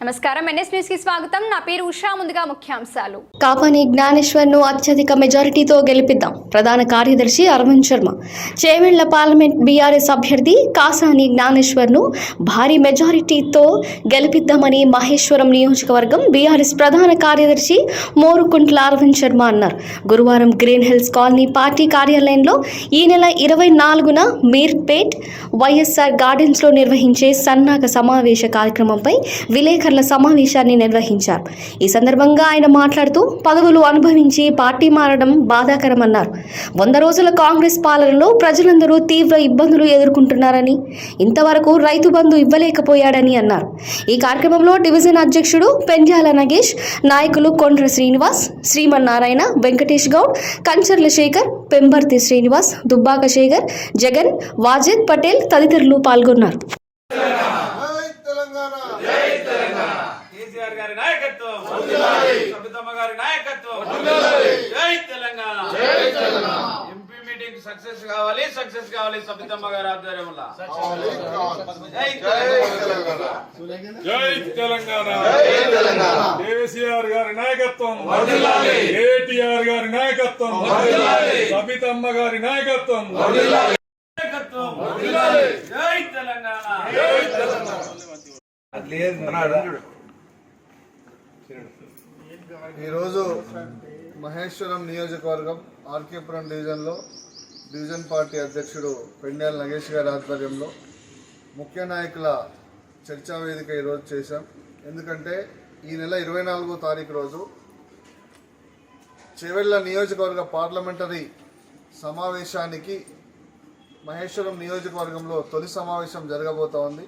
నమస్కారం, NS news కి స్వాగతం. నా పేరు ఉషా. ముందుగా ముఖ్యాంశాలు. కాపాని జ్ఞానేశ్వర్ ను అత్యధిక మెజారిటీతో గెలిపిద్దాం. ప్రధాన కార్యదర్శి అరవింద్ శర్మ. చేవెళ్ల పార్లమెంట్ బీఆర్ఎస్ అభ్యర్థి కాసాని జ్ఞానేశ్వర్ ను భారీ మెజారిటీతో గెలిపిద్దామని మహేశ్వరం నియోజకవర్గం బీఆర్ఎస్ ప్రధాన కార్యదర్శి మోరుకుంట్ల అరవింద్ శర్మ అన్నారు. గురువారం గ్రీన్ హిల్స్ కాలనీ పార్టీ కార్యాలయంలో ఈ నెల 24న మీర్పేట్ వైఎస్ఆర్ గార్డెన్స్ లో నిర్వహించే సన్నాహక సమావేశ కార్యక్రమంపై విలేకరుల సమావేశాన్ని నిర్వహించారు. ఈ సందర్భంగా ఆయన మాట్లాడుతూ పదవులు అనుభవించి పార్టీ మారడం బాధాకరమన్నారు. 100 రోజుల కాంగ్రెస్ పాలనలో ప్రజలందరూ తీవ్ర ఇబ్బందులు ఎదుర్కొంటున్నారని, ఇంతవరకు రైతు బంధు ఇవ్వలేకపోయాడని అన్నారు. ఈ కార్యక్రమంలో డివిజన్ అధ్యక్షుడు పెండ్యాల నగేష్, నాయకులు కొండ్ర శ్రీనివాస్, శ్రీమన్నారాయణ, వెంకటేష్ గౌడ్, కంచర్ల శేఖర్, పెంబర్తి శ్రీనివాస్, దుబ్బాక శేఖర్, జగన్, వాజిద్ పటేల్ తదితరులు పాల్గొన్నారు. కేసీఆర్ గారి నాయకత్వం, సబితమ్మ గారి నాయకత్వం, జై తెలంగాణ. ఎంపీ మీటింగ్ సక్సెస్ కావాలి, సక్సెస్ కావాలి. సబితమ్మ గారి ఆధ్వర్యంలో జై తెలంగాణ. కేసీఆర్ గారి నాయకత్వం, కేటీఆర్ గారి నాయకత్వం, సబితమ్మ గారి నాయకత్వం, జై తెలంగాణ. ఈరోజు మహేశ్వరం నియోజకవర్గం ఆర్కేపురం డివిజన్లో డివిజన్ పార్టీ అధ్యక్షుడు పెండ్యాల నగేష్ గారి ఆధ్వర్యంలో ముఖ్య నాయకుల చర్చా వేదిక ఈరోజు చేశాం. ఎందుకంటే ఈ నెల 24వ తారీఖు రోజు చేవెళ్ల నియోజకవర్గ పార్లమెంటరీ సమావేశానికి మహేశ్వరం నియోజకవర్గంలో తొలి సమావేశం జరగబోతా ఉంది.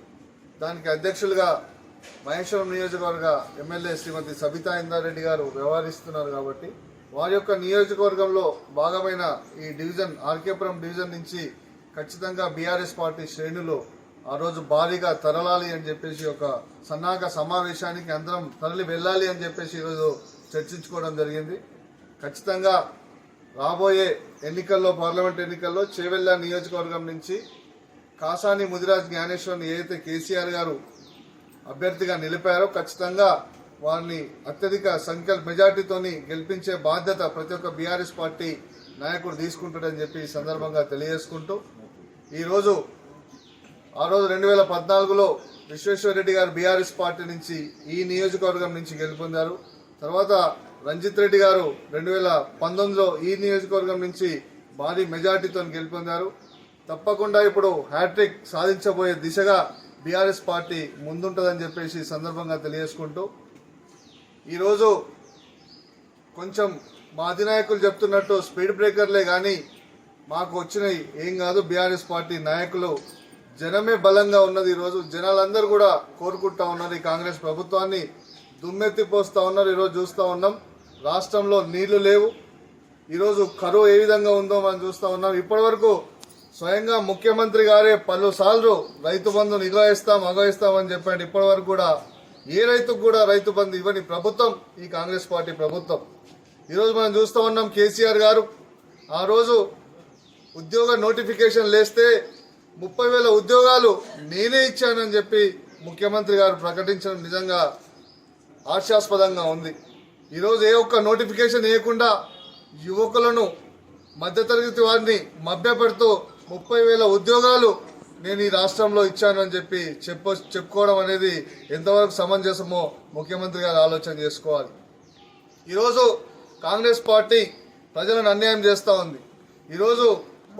దానికి అధ్యక్షులుగా మహేశ్వరం నియోజకవర్గ ఎమ్మెల్యే శ్రీమతి సబితా ఇందారెడ్డి గారు వ్యవహరిస్తున్నారు. కాబట్టి వారి యొక్క నియోజకవర్గంలో భాగమైన ఈ డివిజన్ ఆర్కేపురం డివిజన్ నుంచి ఖచ్చితంగా బీఆర్ఎస్ పార్టీ శ్రేణులు ఆ రోజు భారీగా తరలాలి అని చెప్పేసి ఒక సన్నాహక సమావేశానికి అందరం తరలి వెళ్ళాలి అని చెప్పేసి ఈరోజు చర్చించుకోవడం జరిగింది. ఖచ్చితంగా రాబోయే ఎన్నికల్లో, పార్లమెంట్ ఎన్నికల్లో చేవెళ్ల నియోజకవర్గం నుంచి కాసాని ముదిరాజ్ జ్ఞానేశ్వర్ని ఏదైతే కేసీఆర్ గారు అభ్యర్థిగా నిలిపారో ఖచ్చితంగా వారిని అత్యధిక సంఖ్య మెజార్టీతోని గెలిపించే బాధ్యత ప్రతి ఒక్క బీఆర్ఎస్ పార్టీ నాయకుడు తీసుకుంటాడని చెప్పి ఈ సందర్భంగా తెలియజేసుకుంటూ ఈరోజు ఆ రోజు 2014లో విశ్వేశ్వరరెడ్డి గారు బీఆర్ఎస్ పార్టీ నుంచి ఈ నియోజకవర్గం నుంచి గెలుపొందారు. తర్వాత రంజిత్ రెడ్డి గారు 2019లో ఈ నియోజకవర్గం నుంచి భారీ మెజార్టీతో గెలుపొందారు. తప్పకుండా ఇప్పుడు హ్యాట్రిక్ సాధించబోయే దిశగా బీఆర్ఎస్ పార్టీ ముందుంటుందని చెప్పేసి సందర్భంగా తెలియజేసుకుంటూ ఈరోజు కొంచెం మా అధినాయకులు చెప్తున్నట్టు స్పీడ్ బ్రేకర్లే కానీ మాకు వచ్చినాయి ఏం కాదు. బీఆర్ఎస్ పార్టీ నాయకులు జనమే బలంగా ఉన్నది. ఈరోజు జనాలందరూ కూడా కోరుకుంటా ఉన్నారు, ఈ కాంగ్రెస్ ప్రభుత్వాన్ని దుమ్మెత్తిపోస్తూ ఉన్నారు. ఈరోజు చూస్తూ ఉన్నాం రాష్ట్రంలో నీళ్లు లేవు. ఈరోజు కరువు ఏ విధంగా ఉందో మనం చూస్తూ ఉన్నాం. ఇప్పటివరకు స్వయంగా ముఖ్యమంత్రి గారే పలుసార్లు రైతు బంధును అగయిస్తామని చెప్పాడు. ఇప్పటి వరకు కూడా ఏ రైతుకు కూడా రైతు బంధు ఇవ్వని ప్రభుత్వం ఈ కాంగ్రెస్ పార్టీ ప్రభుత్వం. ఈరోజు మనం చూస్తూ ఉన్నాం కేసీఆర్ గారు ఆ రోజు ఉద్యోగ నోటిఫికేషన్ లేస్తే 30,000 ఉద్యోగాలు నేనే ఇచ్చానని చెప్పి ముఖ్యమంత్రి గారు ప్రకటించడం నిజంగా హాస్యాస్పదంగా ఉంది. ఈరోజు ఏ ఒక్క నోటిఫికేషన్ ఇవ్వకుండా యువకులను, మధ్యతరగతి వారిని మభ్యపెడుతూ 30,000 ఉద్యోగాలు నేను ఈ రాష్ట్రంలో ఇచ్చాను అని చెప్పి చెప్పుకోవడం అనేది ఎంతవరకు సమంజసమో ముఖ్యమంత్రి గారు ఆలోచన చేసుకోవాలి. ఈరోజు కాంగ్రెస్ పార్టీ ప్రజలను అన్యాయం చేస్తూ ఉంది. ఈరోజు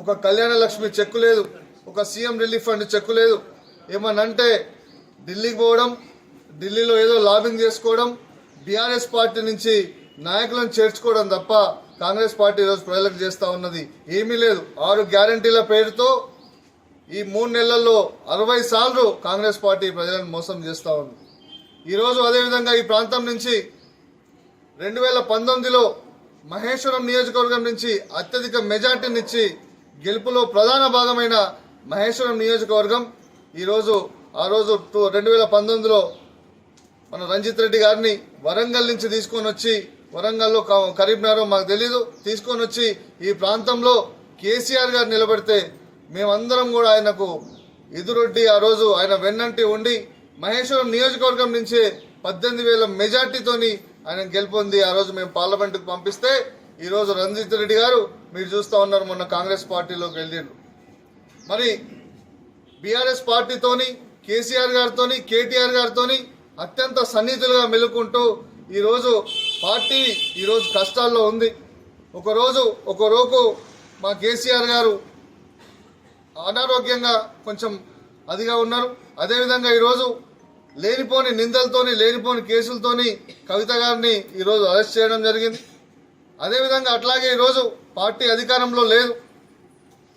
ఒక కళ్యాణ లక్ష్మి చెక్కు లేదు, ఒక సీఎం రిలీఫ్ ఫండ్ చెక్కు లేదు. ఏమనంటే ఢిల్లీకి పోవడం, ఢిల్లీలో ఏదో లాబింగ్ చేసుకోవడం, బీఆర్ఎస్ పార్టీ నుంచి నాయకులను చేర్చుకోవడం తప్ప కాంగ్రెస్ పార్టీ ఈరోజు ప్రజలకు చేస్తూ ఉన్నది ఏమీ లేదు. 6 గ్యారంటీల పేరుతో ఈ 3 నెలల్లో 60 సార్లు కాంగ్రెస్ పార్టీ ప్రజలను మోసం చేస్తూ ఉంది. ఈరోజు అదేవిధంగా ఈ ప్రాంతం నుంచి 2019లో మహేశ్వరం నియోజకవర్గం నుంచి అత్యధిక మెజార్టీనిచ్చి గెలుపులో ప్రధాన భాగమైన మహేశ్వరం నియోజకవర్గం ఈరోజు ఆ రోజు 2019లో మన రంజిత్ రెడ్డి గారిని వరంగల్ నుంచి తీసుకొని వచ్చి, వరంగల్లో కరీంనగర్ మాకు తెలీదు, తీసుకొని వచ్చి ఈ ప్రాంతంలో కేసీఆర్ గారు నిలబెడితే మేమందరం కూడా ఆయనకు ఎదురొడ్డి ఆ రోజు ఆయన వెన్నంటి ఉండి మహేశ్వరం నియోజకవర్గం నుంచి 18,000 మెజార్టీతోని ఆయన గెలుపొంది ఆ రోజు మేము పార్లమెంటుకు పంపిస్తే ఈరోజు రంజిత్ రెడ్డి గారు మీరు చూస్తూ ఉన్నారు, మొన్న కాంగ్రెస్ పార్టీలోకి వెళ్ళిండ్రు. మరి బీఆర్ఎస్ పార్టీతోని కేసీఆర్ గారితోని కేటీఆర్ గారితోని అత్యంత సన్నిహితులుగా మెలుకుంటూ ఈరోజు పార్టీ ఈరోజు కష్టాల్లో ఉంది. ఒక రోజు మా కేసీఆర్ గారు అనారోగ్యంగా కొంచెం అదిగా ఉన్నారు. అదేవిధంగా ఈరోజు లేనిపోని నిందలతోని లేనిపోని కేసులతోని కవిత గారిని ఈరోజు అరెస్ట్ చేయడం జరిగింది. అదేవిధంగా అట్లాగే ఈరోజు పార్టీ అధికారంలో లేదు,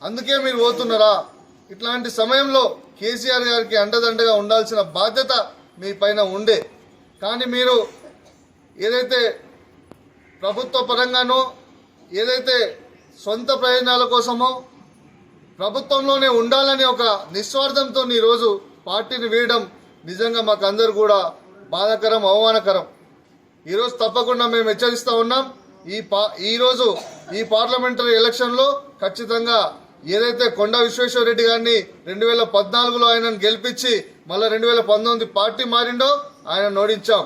అందుకే మీరు పోతున్నారా? ఇట్లాంటి సమయంలో కేసీఆర్ గారికి అండదండగా ఉండాల్సిన బాధ్యత మీ పైన ఉండే, కానీ మీరు ఏదైతే ప్రభుత్వ పరంగానో ఏదైతే సొంత ప్రయోజనాల కోసమో ప్రభుత్వంలోనే ఉండాలని ఒక నిస్వార్థంతో ఈరోజు పార్టీని వేయడం నిజంగా మాకు అందరూ కూడా బాధాకరం, అవమానకరం. ఈరోజు తప్పకుండా మేము హెచ్చరిస్తూ ఉన్నాం. ఈరోజు ఈ పార్లమెంటరీ ఎలక్షన్లో ఖచ్చితంగా ఏదైతే కొండా విశ్వేశ్వరరెడ్డి గారిని 2014లో ఆయనను గెలిపించి మళ్ళీ 2019 పార్టీ మారిండో ఆయన ఓడించాం.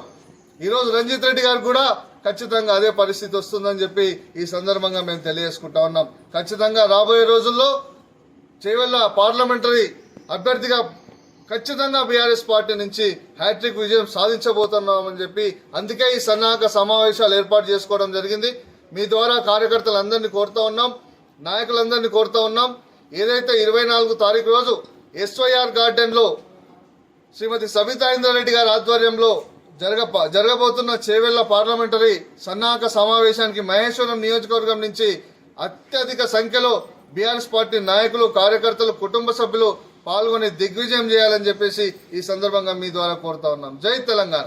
ఈరోజు రంజిత్ రెడ్డి గారు కూడా ఖచ్చితంగా అదే పరిస్థితి వస్తుందని చెప్పి ఈ సందర్భంగా మేము తెలియజేసుకుంటా ఉన్నాం. ఖచ్చితంగా రాబోయే రోజుల్లో చేవెళ్ళ పార్లమెంటరీ అభ్యర్థిగా ఖచ్చితంగా బీఆర్ఎస్ పార్టీ నుంచి హ్యాట్రిక్ విజయం సాధించబోతున్నామని చెప్పి అందుకే ఈ సన్నాహక సమావేశాలు ఏర్పాటు చేసుకోవడం జరిగింది. మీ ద్వారా కార్యకర్తలందరినీ కోరుతా ఉన్నాం, నాయకులందరినీ కోరుతా ఉన్నాం. ఏదైతే 24 తారీఖు రోజు SYR గార్డెన్లో శ్రీమతి సబితా ఇంద్రారెడ్డి గారి ఆధ్వర్యంలో జరగబోతున్న చేవెళ్ల పార్లమెంటరీ సన్నాహక సమావేశానికి మహేశ్వరం నియోజకవర్గం నుంచి అత్యధిక సంఖ్యలో బీఆర్ఎస్ పార్టీ నాయకులు, కార్యకర్తలు, కుటుంబ సభ్యులు పాల్గొని దిగ్విజయం చేయాలని చెప్పేసి ఈ సందర్భంగా మీ ద్వారా కోరుతా ఉన్నాం. జై తెలంగాణ.